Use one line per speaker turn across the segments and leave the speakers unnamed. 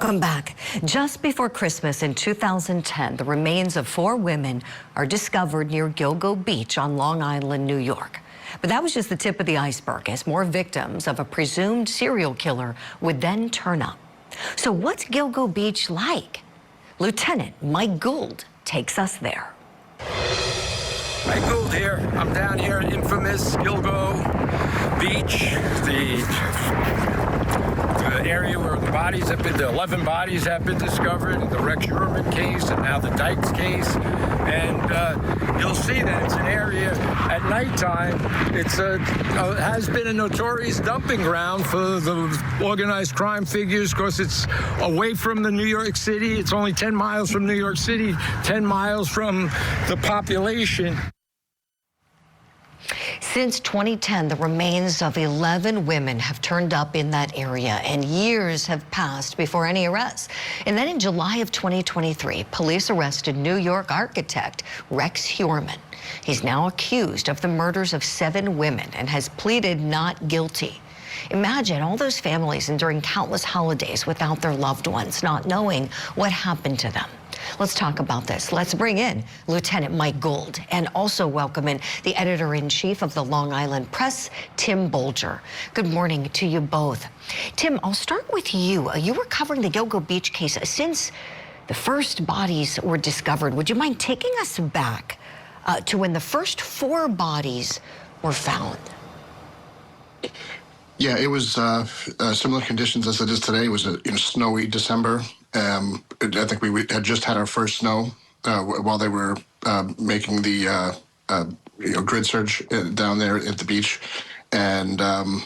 Welcome back. Just before Christmas in 2010, the remains of 4 women are discovered near Gilgo Beach on Long Island, New York. But that was just the tip of the iceberg, as more victims of a presumed serial killer would then turn up. So what's Gilgo Beach like? Lieutenant Mike Gould takes us there.
Mike Gould here. I'm down here at infamous Gilgo Beach, the area where the 11 bodies have been discovered, the Rex Uriman case, and now the Dykes case. And you'll see that it's an area at nighttime. It's has been a notorious dumping ground for the organized crime figures, because it's away from the New York City. It's only 10 miles from New York City, 10 miles from the population.
Since 2010, the remains of 11 women have turned up in that area, and years have passed before any arrests. And then in July of 2023, police arrested New York architect Rex Uriman. He's now accused of the murders of 7 women and has pleaded not guilty. Imagine all those families enduring countless holidays without their loved ones, not knowing what happened to them. Let's talk about this. Let's bring in Lieutenant Mike Gould, and also welcome in the editor-in-chief of the Long Island Press, Tim Bolger. Good morning to you both. Tim, I'll start with you. You were covering the Gilgo Beach case since the first bodies were discovered. Would you mind taking us back to when the first 4 bodies were found?
Yeah, it was similar conditions as it is today. It was a snowy December. I think we had just had our first snow while they were making the grid search down there at the beach, and one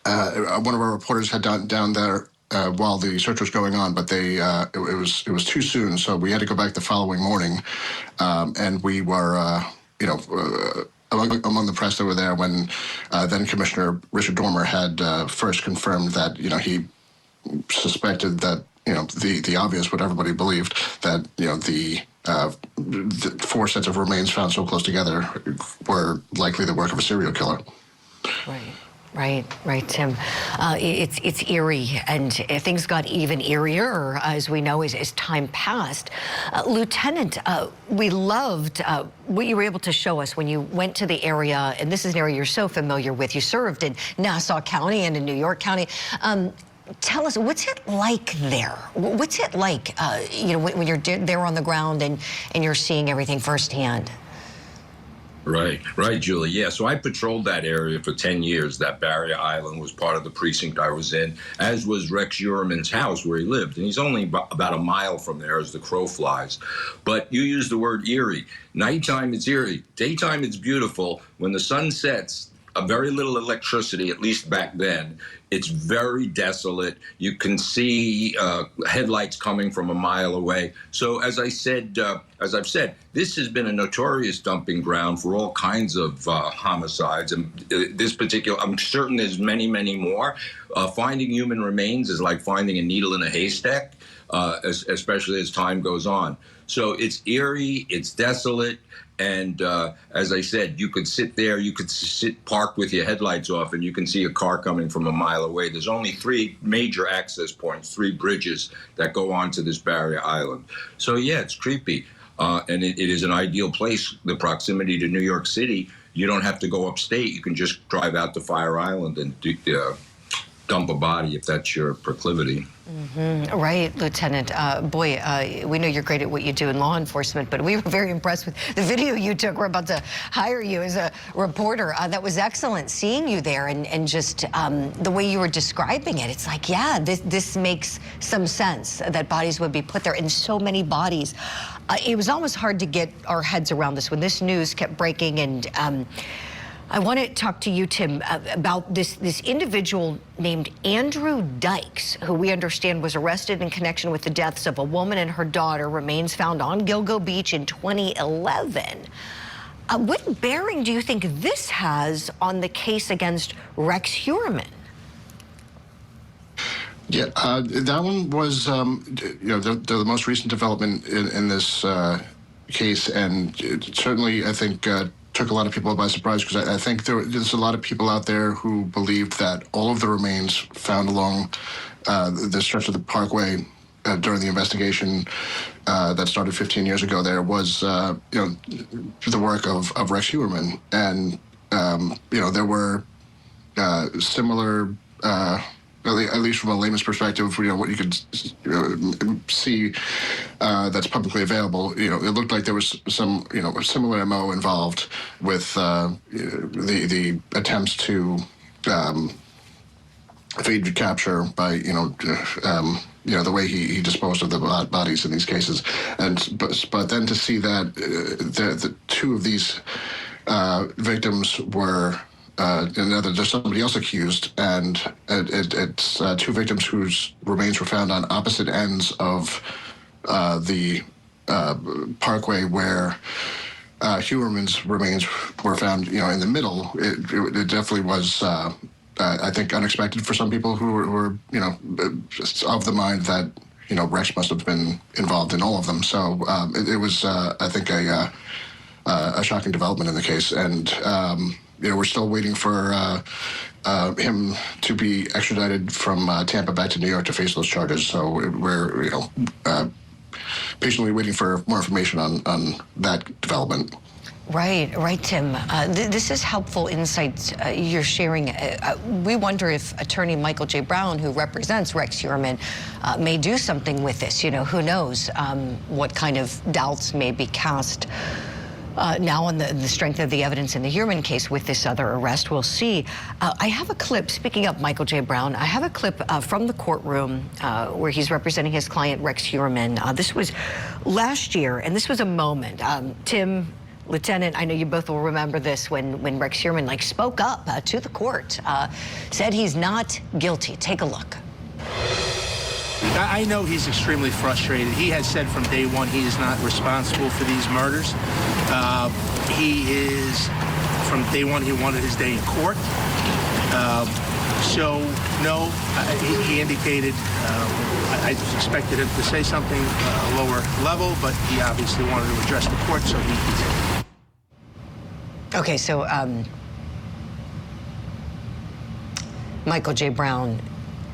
of our reporters had down there while the search was going on, but it was too soon, so we had to go back the following morning, and we were among the press that were there when then Commissioner Richard Dormer had first confirmed that he suspected that the obvious, what everybody believed, that the 4 sets of remains found so close together were likely the work of a serial killer.
Right, Tim. It's eerie, and things got even eerier, as we know, as time passed. Lieutenant, we loved what you were able to show us when you went to the area, and this is an area you're so familiar with. You served in Nassau County and in New York County. Tell us, what's it like there? What's it like, when you're there on the ground and you're seeing everything firsthand?
Right, Julie. Yeah, so I patrolled that area for 10 years. That barrier island was part of the precinct I was in, as was Rex Uriman's house where he lived. And he's only about a mile from there as the crow flies. But you used the word eerie. Nighttime, it's eerie. Daytime, it's beautiful. When the sun sets, very little electricity, at least back then. It's very desolate. You can see headlights coming from a mile away. So as I've said, this has been a notorious dumping ground for all kinds of homicides. And this particular, I'm certain there's many, many more. Finding human remains is like finding a needle in a haystack, especially as time goes on. So it's eerie, it's desolate. And as I said, you could sit there, you could sit parked with your headlights off, and you can see a car coming from a mile away. There's only 3 major access points, 3 bridges that go onto this barrier island. So yeah, it's creepy. And it is an ideal place, the proximity to New York City. You don't have to go upstate. You can just drive out to Fire Island and dump a body if that's your proclivity.
Right, Lieutenant. We know you're great at what you do in law enforcement, but we were very impressed with the video you took. We're about to hire you as a reporter. That was excellent, seeing you there, and just the way you were describing it. It's like, yeah, this makes some sense that bodies would be put there, and so many bodies. It was almost hard to get our heads around this when this news kept breaking, and I want to talk to you, Tim, about this individual named Andrew Dykes, who we understand was arrested in connection with the deaths of a woman and her daughter, remains found on Gilgo Beach in 2011. What bearing do you think this has on the case against Rex Uriman?
Yeah, that one was, the most recent development in this case, and certainly, I think, took a lot of people by surprise, because I think there's a lot of people out there who believed that all of the remains found along the stretch of the Parkway during the investigation that started 15 years ago there was, the work of Rex Huerman. And, there were similar, at least from a layman's perspective, what you could see that's publicly available. It looked like there was some, a similar MO involved with the attempts to evade capture by, the way he disposed of the bodies in these cases. But then to see that the two of these victims were there's somebody else accused, and it's two victims whose remains were found on opposite ends of the Parkway where Huerman's remains were found, in the middle. It definitely was, I think, unexpected for some people who were of the mind that, Rex must have been involved in all of them. So it was, I think, a shocking development in the case. And, we're still waiting for him to be extradited from Tampa back to New York to face those charges. So we're, patiently waiting for more information on that development.
Right, Tim. This is helpful insights you're sharing. We wonder if attorney Michael J. Brown, who represents Rex Huerman, may do something with this. Who knows what kind of doubts may be cast now on the strength of the evidence in the Huerman case with this other arrest. We'll see. I have a clip, speaking of Michael J. Brown, I have a clip from the courtroom where he's representing his client, Rex Huerman. This was last year, and this was a moment. Tim, Lieutenant, I know you both will remember this when Rex Huerman spoke up to the court, said he's not guilty. Take a look.
I know he's extremely frustrated. He has said from day one he is not responsible for these murders. He is, from day one, he wanted his day in court. So, no, he indicated, I expected him to say something lower level, but he obviously wanted to address the court, so he did.
Okay, so Michael J. Brown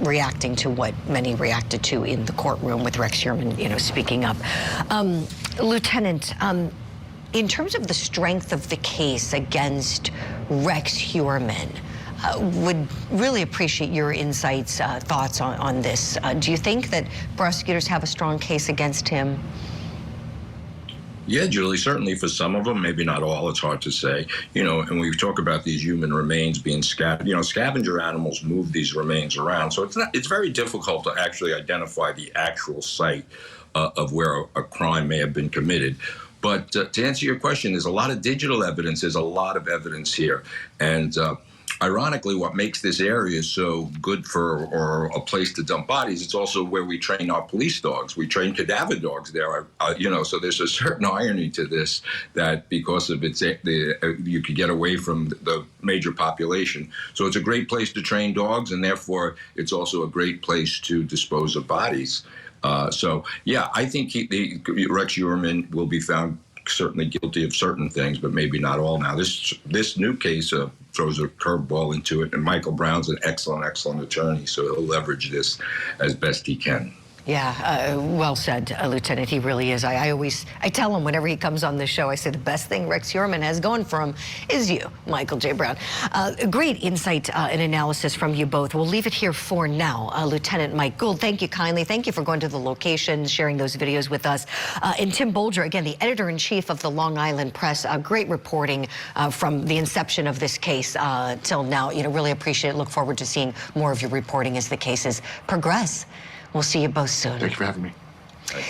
reacting to what many reacted to in the courtroom with Rex Huerman, speaking up. Lieutenant, in terms of the strength of the case against Rex Huerman, would really appreciate your insights, thoughts on this. Do you think that prosecutors have a strong case against him?
Yeah, Julie, certainly for some of them, maybe not all, it's hard to say. And we talk about these human remains being scattered. Scavenger animals move these remains around. So it's very difficult to actually identify the actual site of where a crime may have been committed. But to answer your question, there's a lot of digital evidence. There's a lot of evidence here. And ironically, what makes this area so good for or a place to dump bodies, it's also where we train our police dogs. We train cadaver dogs there, so there's a certain irony to this, that because of you could get away from the major population. So it's a great place to train dogs, and therefore it's also a great place to dispose of bodies. So, yeah, I think Rex Huerman will be found certainly guilty of certain things, but maybe not all. Now, this new case throws a curveball into it, and Michael Brown's an excellent attorney, so he'll leverage this as best he can.
Yeah, well said, Lieutenant. He really is. I tell him whenever he comes on this show, I say the best thing Rex Huerman has going for him is you, Michael J. Brown. Great insight and analysis from you both. We'll leave it here for now. Lieutenant Mike Gould, thank you kindly. Thank you for going to the location, sharing those videos with us. And Tim Bolger, again, the editor-in-chief of the Long Island Press. Great reporting from the inception of this case till now. Really appreciate it. Look forward to seeing more of your reporting as the cases progress. We'll see you both soon.
Thank you for having me.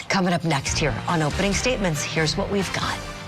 Coming up next here on Opening Statements, here's what we've got.